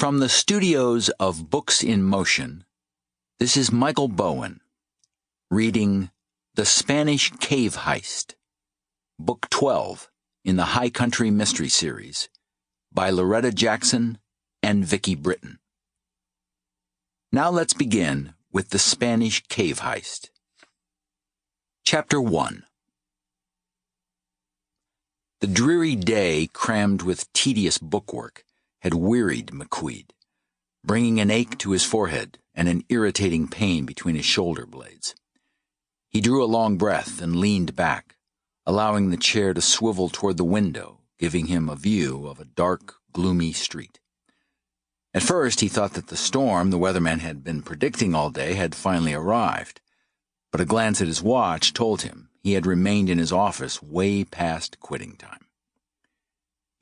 From the studios of Books in Motion, this is Michael Bowen, reading The Spanish Cave Heist, Book 12 in the High Country Mystery Series, by Loretta Jackson and Vicki Britton. Now let's begin with The Spanish Cave Heist. Chapter 1. The dreary day, crammed with tedious bookwork, had wearied McQuede, bringing an ache to his forehead and an irritating pain between his shoulder blades. He drew a long breath and leaned back, allowing the chair to swivel toward the window, giving him a view of a dark, gloomy street. At first he thought that the storm the weatherman had been predicting all day had finally arrived, but a glance at his watch told him he had remained in his office way past quitting time.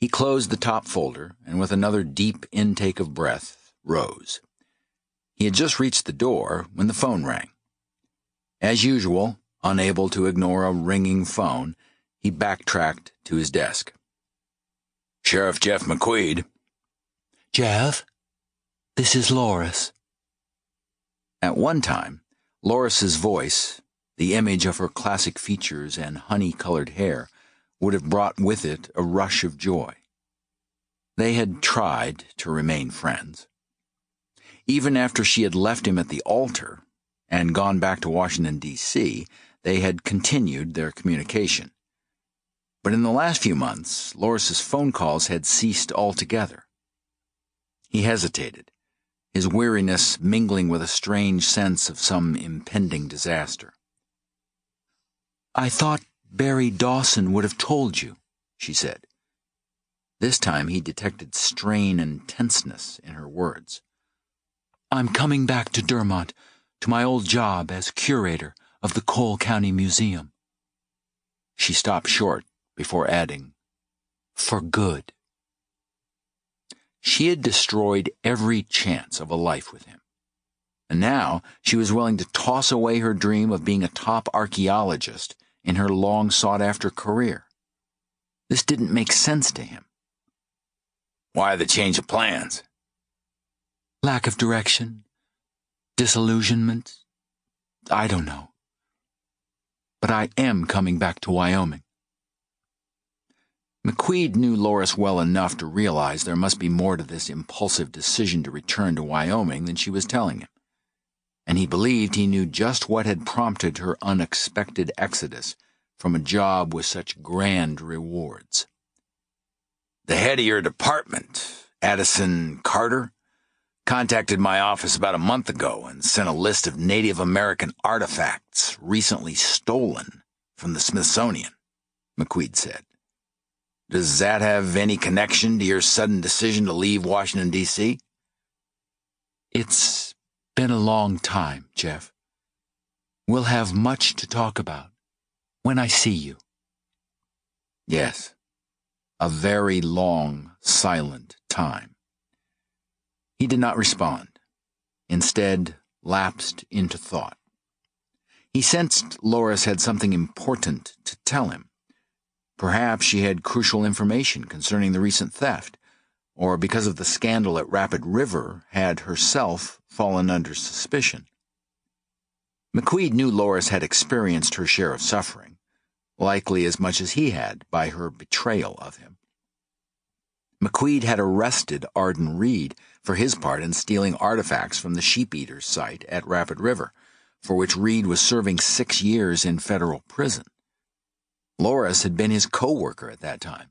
He closed the top folder and, with another deep intake of breath, rose. He had just reached the door when the phone rang. As usual, unable to ignore a ringing phone, he backtracked to his desk. "Sheriff Jeff McQuede." "Jeff, this is Loris." At one time, Loris's voice, the image of her classic features and honey-colored hair, would have brought with it a rush of joy. They had tried to remain friends. Even after she had left him at the altar and gone back to Washington, D.C., they had continued their communication. But in the last few months, Loris's phone calls had ceased altogether. He hesitated, his weariness mingling with a strange sense of some impending disaster. "I thought Barry Dawson would have told you," she said. This time he detected strain and tenseness in her words. "I'm coming back to Dermont, to my old job as curator of the Cole County Museum." She stopped short before adding, "For good." She had destroyed every chance of a life with him, and now she was willing to toss away her dream of being a top archaeologist in her long-sought-after career. This didn't make sense to him. "Why the change of plans?" "Lack of direction, disillusionment, I don't know. But I am coming back to Wyoming." McQuede knew Loris well enough to realize there must be more to this impulsive decision to return to Wyoming than she was telling him, and he believed he knew just what had prompted her unexpected exodus from a job with such grand rewards. "The head of your department, Addison Carter, contacted my office about a month ago and sent a list of Native American artifacts recently stolen from the Smithsonian," McQuede said. "Does that have any connection to your sudden decision to leave Washington, D.C.? "It's been a long time, Jeff. We'll have much to talk about when I see you." Yes, a very long, silent time. He did not respond, instead lapsed into thought. He sensed Loris had something important to tell him. Perhaps she had crucial information concerning the recent theft, or because of the scandal at Rapid River, had herself fallen under suspicion. McQuede knew Loris had experienced her share of suffering, likely as much as he had by her betrayal of him. McQuede had arrested Arden Reed for his part in stealing artifacts from the Sheep-Eaters site at Rapid River, for which Reed was serving 6 years in federal prison. Loris had been his co-worker at that time,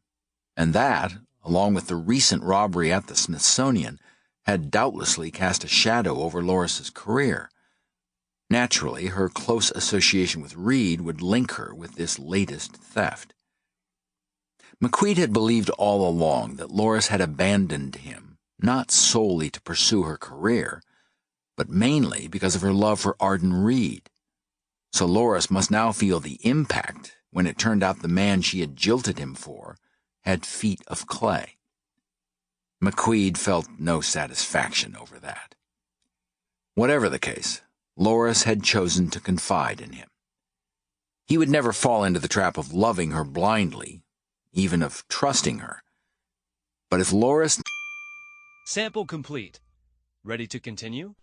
and that, along with the recent robbery at the Smithsonian, had doubtlessly cast a shadow over Loris's career. Naturally, her close association with Reed would link her with this latest theft. McQuede had believed all along that Loris had abandoned him, not solely to pursue her career, but mainly because of her love for Arden Reed. So Loris must now feel the impact when it turned out the man she had jilted him for had feet of clay. McQuede felt no satisfaction over that. Whatever the case, Loris had chosen to confide in him. He would never fall into the trap of loving her blindly, even of trusting her. But if Loris... Sample complete. Ready to continue?